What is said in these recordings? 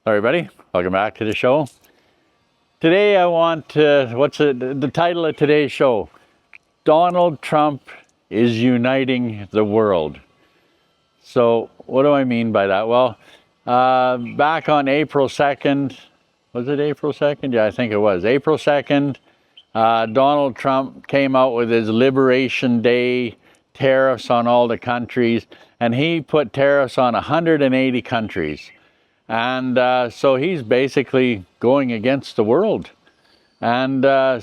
Hello everybody, welcome back to the show. Today I want to, the title of today's show? Donald Trump is uniting the world. So what do I mean by that? Well, back on April 2nd, was it April 2nd? Yeah, I think it was. April 2nd, Donald Trump came out with his Liberation Day tariffs on all the countries, and he put tariffs on 180 countries. And so he's basically going against the world. And and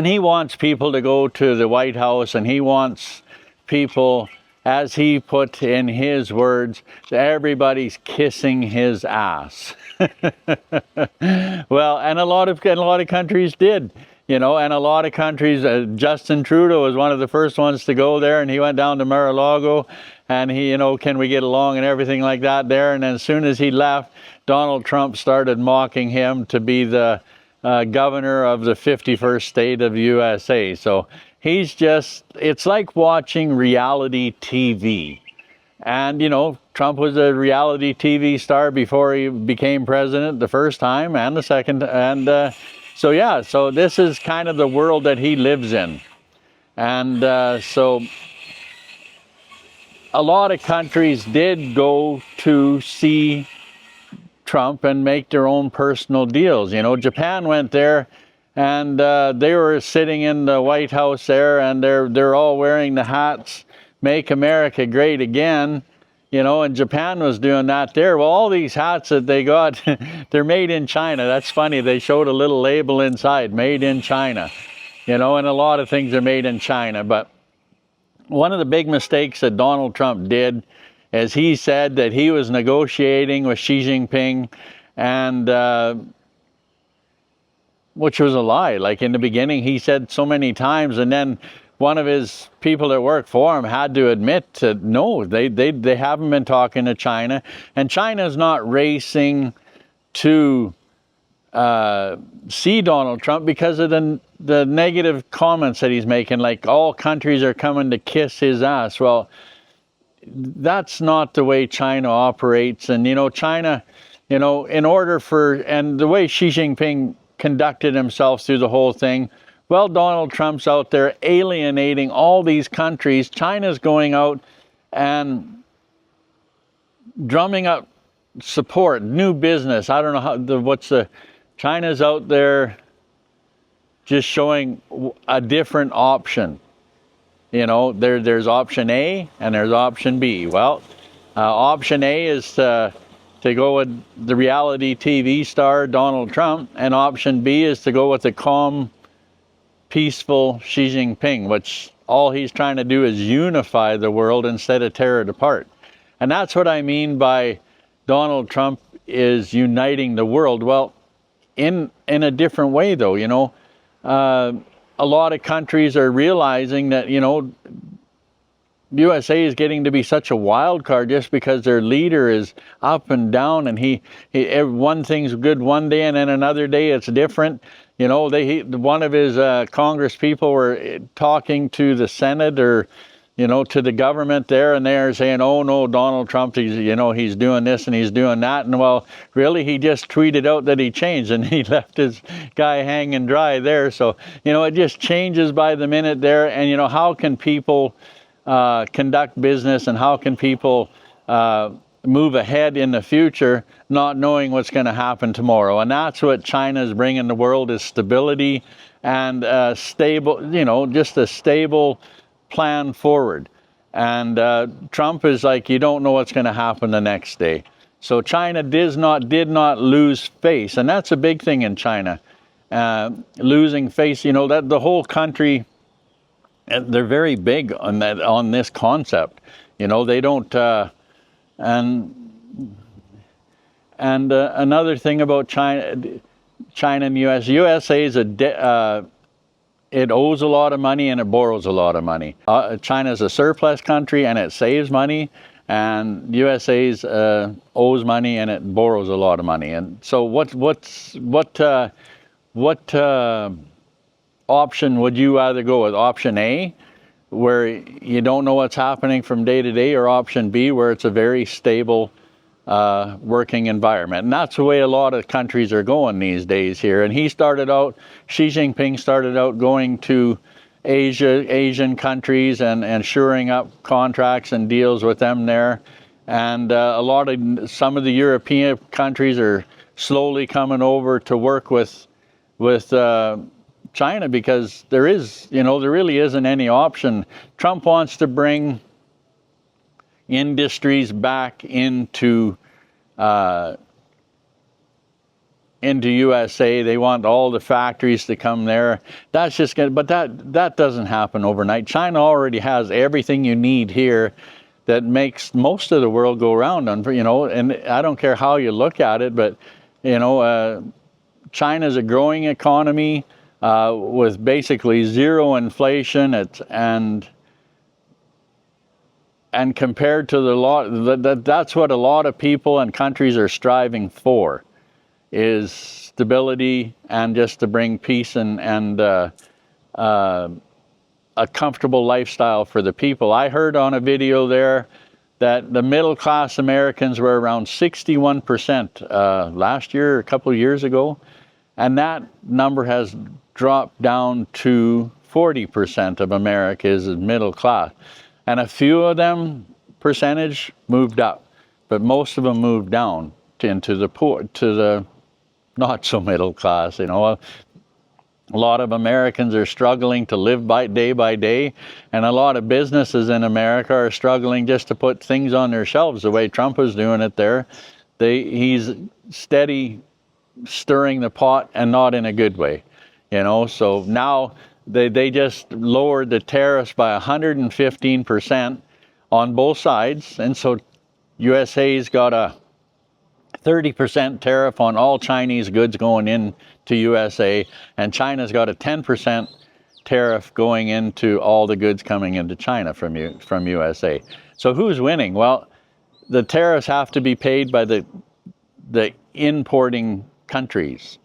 he wants people to go to the White House, and he wants people, as he put in his words, everybody's kissing his ass. Well, and a lot of countries did, you know, and a lot of countries, Justin Trudeau was one of the first ones to go there, and he went down to Mar-a-Lago, and he, you know, can we get along and everything like that there. And then as soon as he left, Donald Trump started mocking him to be the governor of the 51st state of the USA. So he's just, it's like watching reality TV. And, you know, Trump was a reality TV star before he became president the first time and the second. And so, yeah, so this is kind of the world that he lives in. And so a lot of countries did go to see Trump and make their own personal deals. You know, Japan went there, and they were sitting in the White House there, and they're all wearing the hats, "Make America Great Again," you know, and Japan was doing that there. Well, all these hats that they got, they're made in China. That's funny. They showed a little label inside, "Made in China," you know, and a lot of things are made in China. But one of the big mistakes that Donald Trump did is he said that he was negotiating with Xi Jinping, and which was a lie. Like in the beginning, he said so many times, and then one of his people that work for him had to admit to no, they haven't been talking to China, and China's not racing to see Donald Trump because of the negative comments that he's making, like all countries are coming to kiss his ass. Well, that's not the way China operates. And, you know, China, you know, in order for, and the way Xi Jinping conducted himself through the whole thing, well, Donald Trump's out there alienating all these countries. China's going out and drumming up support, new business. I don't know China's out there just showing a different option. You know, there's option A and there's option B. Well, option A is to go with the reality TV star Donald Trump, and option B is to go with the calm, peaceful Xi Jinping, which all he's trying to do is unify the world instead of tear it apart. And that's what I mean by Donald Trump is uniting the world. Well, in a different way, though, you know. A lot of countries are realizing that, you know, USA is getting to be such a wild card just because their leader is up and down, and he one thing's good one day and then another day it's different. You know, one of his Congress people were talking to the Senate, or, you know, to the government there, and they're saying, "Oh no, Donald Trump, he's doing this and he's doing that." And well, really, he just tweeted out that he changed, and he left his guy hanging dry there. So, you know, it just changes by the minute there. And, you know, how can people conduct business, and how can people move ahead in the future not knowing what's going to happen tomorrow? And that's what China's bringing the world, is stability and stable, you know, just a stable plan forward. And Trump is like, you don't know what's going to happen the next day. So China did not lose face, and that's a big thing in China, losing face. You know, that the whole country, they're very big on this concept. You know, they don't. And another thing about China and U.S. USA is it owes a lot of money and it borrows a lot of money. China's a surplus country and it saves money, and USA's owes money and it borrows a lot of money. And so what option would you either go with? Option A, where you don't know what's happening from day to day, or option B, where it's a very stable working environment. And that's the way a lot of countries are going these days here. And Xi Jinping started out going to Asian countries and shoring up contracts and deals with them there. And some of the European countries are slowly coming over to work with China, because there really isn't any option. Trump wants to bring industries back into USA. They want all the factories to come there. That's just but that doesn't happen overnight. China already has everything you need here that makes most of the world go round. And I don't care how you look at it, but China's a growing economy with basically zero inflation. And compared to that's what a lot of people and countries are striving for, is stability and just to bring peace and a comfortable lifestyle for the people. I heard on a video there that the middle class Americans were around 61% last year, a couple of years ago, and that number has dropped down to 40% of America is middle class. And a few of them percentage moved up, but most of them moved down into the poor, to the not so middle class. A lot of Americans are struggling to live by day, and a lot of businesses in America are struggling just to put things on their shelves the way Trump is doing it there. He's steady stirring the pot, and not in a good way. So now they just lowered the tariffs by 115% on both sides, and so USA's got a 30% tariff on all Chinese goods going into USA, and China's got a 10% tariff going into all the goods coming into China from USA. So who's winning? Well, the tariffs have to be paid by the importing countries.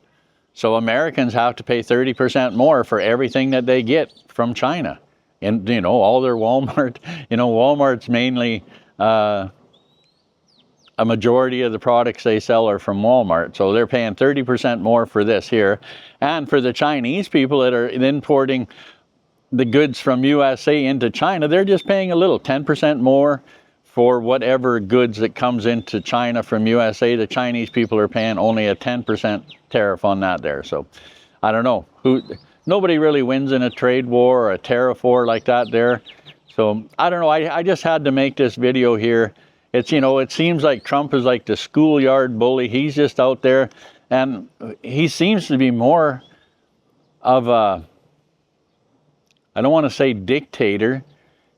So Americans have to pay 30% more for everything that they get from China. And, all their Walmart, Walmart's mainly, a majority of the products they sell are from Walmart. So they're paying 30% more for this here. And for the Chinese people that are importing the goods from USA into China, they're just paying a little, 10% more for whatever goods that comes into China from USA. The Chinese people are paying only a 10% tariff on that there. So I don't know. Nobody really wins in a trade war or a tariff war like that there. So I don't know. I just had to make this video here. It's, it seems like Trump is like the schoolyard bully. He's just out there, and he seems to be more of a, I don't want to say dictator.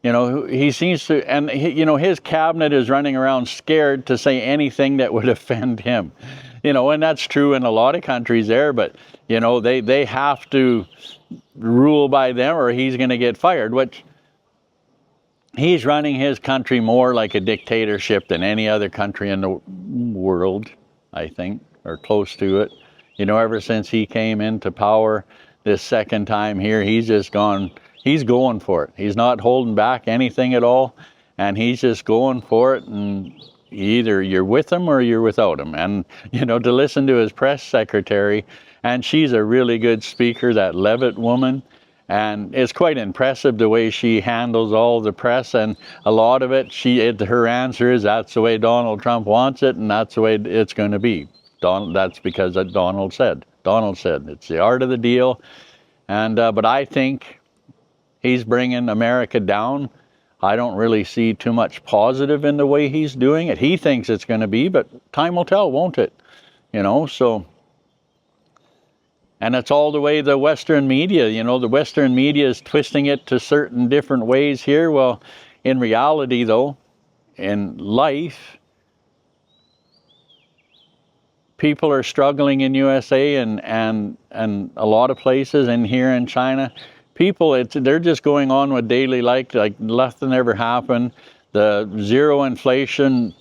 He seems to, and his cabinet is running around scared to say anything that would offend him. And that's true in a lot of countries there, but they have to rule by them or he's going to get fired, which he's running his country more like a dictatorship than any other country in the world, I think, or close to it. Ever since he came into power this second time here, he's going for it. He's not holding back anything at all, and he's just going for it, and either you're with him or you're without him. And, to listen to his press secretary, and she's a really good speaker, that Levitt woman, and it's quite impressive the way she handles all the press, and a lot of it, her answer is, that's the way Donald Trump wants it, and that's the way it's going to be. That's because Donald said. It's the art of the deal, and but I think he's bringing America down. I don't really see too much positive in the way he's doing it. He thinks it's going to be, but time will tell, won't it? So... And it's all the way the Western media, the Western media is twisting it to certain different ways here. Well, in reality, though, in life, people are struggling in USA and a lot of places, and here in China, people, they're just going on with daily life like nothing ever happened. The zero inflation,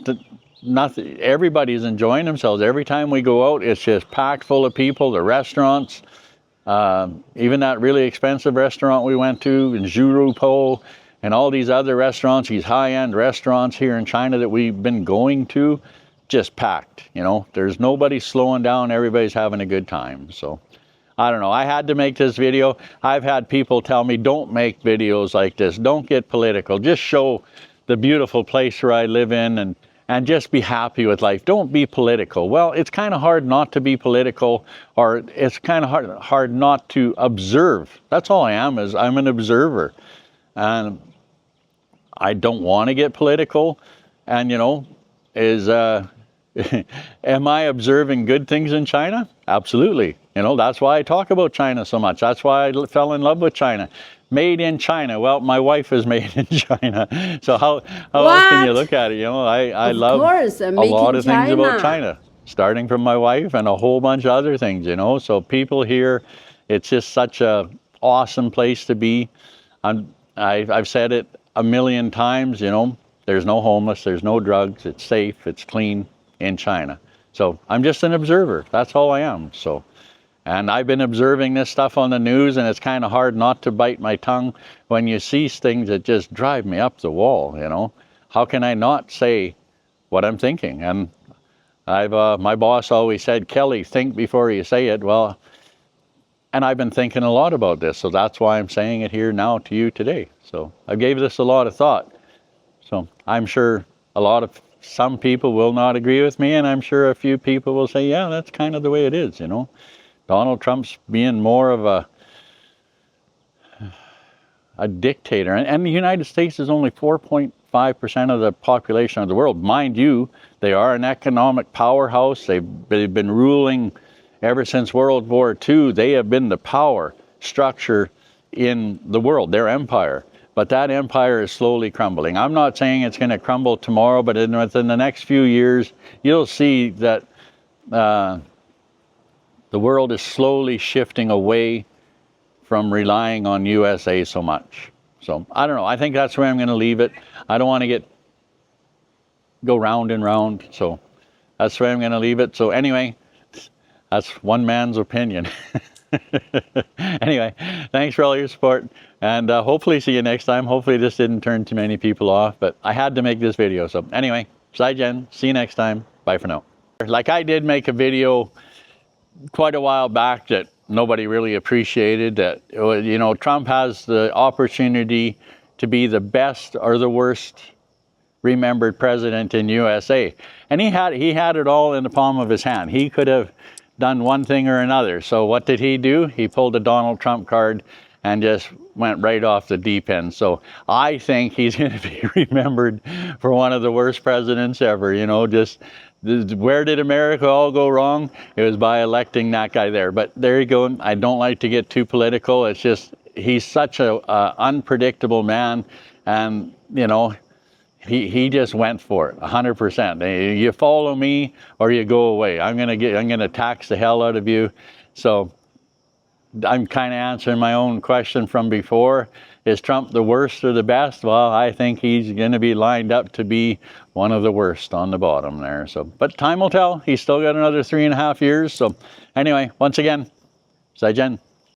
nothing. Everybody's enjoying themselves. Every time we go out, it's just packed full of people. The restaurants, even that really expensive restaurant we went to in Zhurupo, and all these other restaurants, these high-end restaurants here in China that we've been going to, just packed, you know. There's nobody slowing down. Everybody's having a good time. So I don't know. I had to make this video. I've had people tell me, don't make videos like this. Don't get political. Just show the beautiful place where I live in and just be happy with life. Don't be political. Well, it's kind of hard not to be political, or it's kind of hard not to observe. That's all I am, is I'm an observer. And I don't want to get political. And, you know, am I observing good things in China? Absolutely. You know, that's why I talk about China so much. That's why I fell in love with China. Made in China. Well, my wife is made in China. So how else can you look at it? You know, I love a lot of things about China, starting from my wife and a whole bunch of other things, you know. So people here, it's just such a awesome place to be. I've said it a million times, you know, there's no homeless, there's no drugs, it's safe, it's clean in China. So I'm just an observer. That's all I am. So. And I've been observing this stuff on the news, and it's kind of hard not to bite my tongue when you see things that just drive me up the wall, you know. How can I not say what I'm thinking? And my boss always said, Kelly, think before you say it. Well, and I've been thinking a lot about this, so that's why I'm saying it here now to you today. So I gave this a lot of thought. So I'm sure some people will not agree with me, and I'm sure a few people will say, yeah, that's kind of the way it is, you know. Donald Trump's being more of a dictator. And the United States is only 4.5% of the population of the world. Mind you, they are an economic powerhouse. They've been ruling ever since World War II. They have been the power structure in the world, their empire. But that empire is slowly crumbling. I'm not saying it's going to crumble tomorrow, but within the next few years, you'll see that the world is slowly shifting away from relying on USA so much. So I don't know. I think that's where I'm going to leave it. I don't want to go round and round. So that's where I'm going to leave it. So anyway, that's one man's opinion. Anyway, thanks for all your support, and hopefully see you next time. Hopefully this didn't turn too many people off, but I had to make this video. So anyway, Sai Jen, see you next time. Bye for now. Like, I did make a video quite a while back that nobody really appreciated, that, you know, Trump has the opportunity to be the best or the worst remembered president in USA. And he had it all in the palm of his hand. He could have done one thing or another. So what did he do? He pulled a Donald Trump card and just went right off the deep end. So I think he's going to be remembered for one of the worst presidents ever. You know, just where did America all go wrong? It was by electing that guy there. But there you go. I don't like to get too political. It's just, he's such a unpredictable man, and you know, he just went for it 100%. You follow me or you go away. I'm gonna tax the hell out of you. So I'm kind of answering my own question from before. Is Trump the worst or the best? Well, I think he's going to be lined up to be one of the worst on the bottom there. So, but time will tell. He's still got another 3.5 years. So anyway, once again, Sai Jen.